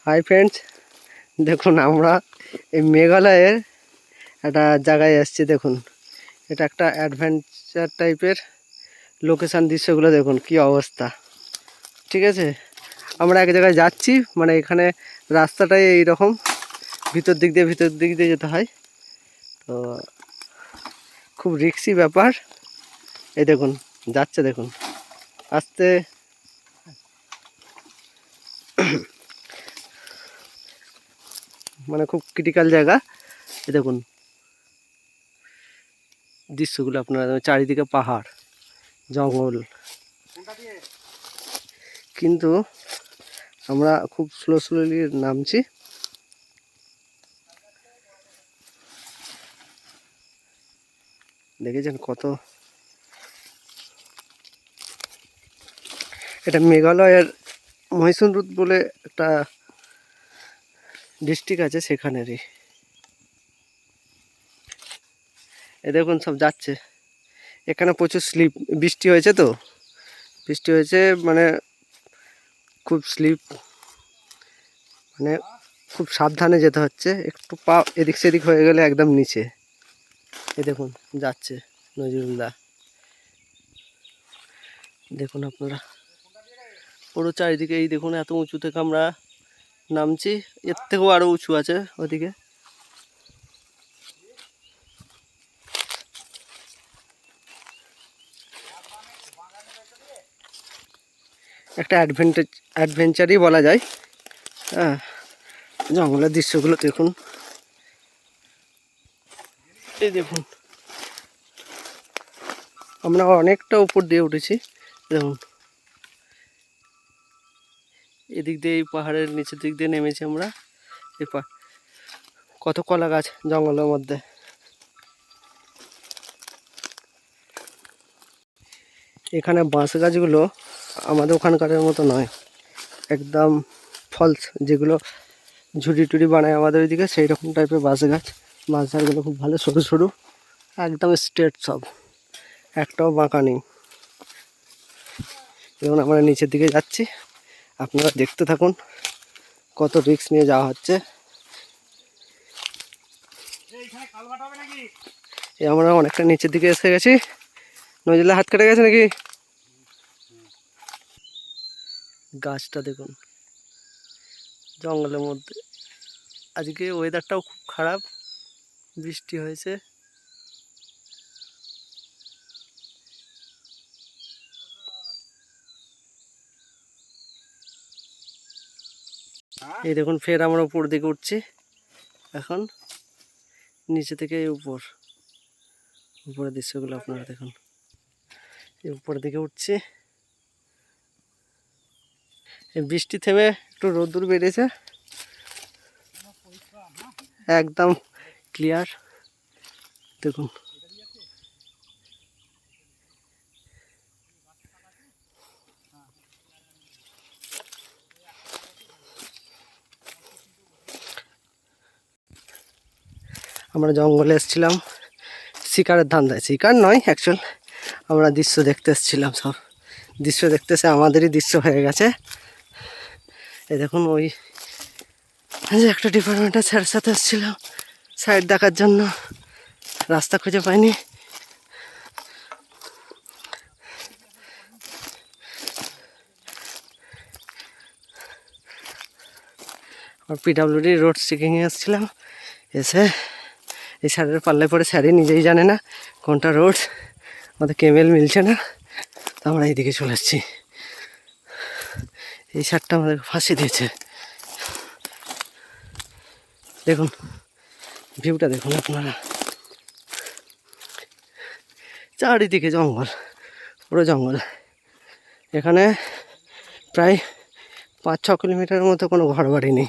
Hi friends, দেখুন আমরা এই মেঘালয়ের একটা জায়গায় এসেছি। দেখুন, এটা একটা অ্যাডভেঞ্চার টাইপের লোকেশান। দৃশ্যগুলো দেখুন কি অবস্থা। ঠিক আছে, আমরা এক জায়গায় যাচ্ছি, মানে এখানে রাস্তাটাই এইরকম, ভিতর দিক দিয়ে যেতে হয়। তো খুব রিস্কি ব্যাপার। এই দেখুন যাচ্ছে, দেখুন আস্তে। মানে খুব ক্রিটিক্যাল জায়গা। এই দেখুন দৃশ্যগুলো আপনারা, চারিদিকে পাহাড় জঙ্গল, কিন্তু আমরা খুব স্লোলি নামছি। দেখেছেন কত, এটা মেঘালয়ের মহীশূর বলে একটা ডিস্ট্রিক্ট আছে, সেখানেরই। এ দেখুন সব যাচ্ছে। এখানে প্রচুর বৃষ্টি হয়েছে, তো বৃষ্টি হয়েছে মানে খুব স্লিপ, মানে খুব সাবধানে যেতে হচ্ছে। একটু পা এদিক সেদিক হয়ে গেলে একদম নিচে। এ দেখুন যাচ্ছে নজরুলদা। দেখুন আপনারা পুরো চারিদিকে, এই দেখুন এত উঁচু থেকে আমরা নামছি। এর থেকেও আরো উঁচু আছে ওদিকে। একটা অ্যাডভেঞ্চারই বলা যায়। হ্যাঁ, জঙ্গলের দৃশ্যগুলো দেখুন। এই দেখুন আমরা অনেকটা উপর দিয়ে উঠেছি। দেখুন এদিক দিয়ে, এই পাহাড়ের নিচের দিক দিয়ে নেমেছি আমরা। এই কত কলা গাছ জঙ্গলের মধ্যে। এখানে বাঁশ গাছগুলো আমাদের ওখানকারের মতো নয়, একদম ফলস, যেগুলো ঝুড়ি টুড়ি বানায় আমাদের ওইদিকে, সেই রকম টাইপের বাঁশ ঝাড়গুলো খুব ভালো, সরু সরু, একদম স্ট্রেট সব, একটাও বাঁকা নেই। এবং আমরা নিচের দিকে যাচ্ছি, আপনারা দেখতে থাকুন কত রিস্ক নিয়ে যাওয়া হচ্ছে। আমরা অনেকটা নিচের দিকে এসে গেছি। নজরুলের হাত কেটে গেছে নাকি? গাছটা দেখুন জঙ্গলের মধ্যে। আজকে ওয়েদারটাও খুব খারাপ, বৃষ্টি হয়েছে। এই দেখুন ফের আমরা উপর দিকে উঠছি। এখন নিচে থেকে উপরের দৃশ্যগুলো আপনারা দেখুন। এই উপরের দিকে উঠছি, এই বৃষ্টি থেমে একটু রোদ্দুর বেরিয়েছে, একদম ক্লিয়ার। দেখুন আমরা জঙ্গলে এসেছিলাম শিকারের ধান্দায়। শিকার নয় অ্যাকচুয়াল, আমরা দৃশ্য দেখতে এসেছিলাম। সব দৃশ্য দেখতেছে আমাদেরই দৃশ্য হয়ে গেছে। এই দেখুন ওই যে একটা ডিপার্টমেন্টের স্যারের সাথে এসেছিলাম সাইড দেখার জন্য, রাস্তা খুঁজে পাইনি। আর পিডাব্লিউডি রোড চেকিংয়ে এসেছিলাম, এসে এই স্যারের পাল্লায় পরে স্যারই নিজেই জানে না কোনটা রোড, আমাদের কেমেল মিলছে না, তো আমরা এইদিকে চলে এসেছি। এই স্যারটা আমাদের ফাঁসি দিয়েছে। দেখুন ভিউটা দেখুন আপনারা, চারিদিকে জঙ্গল, পুরো জঙ্গল। এখানে প্রায় 5-6 কিলোমিটারের মতো কোনো ঘর বাড়ি নেই।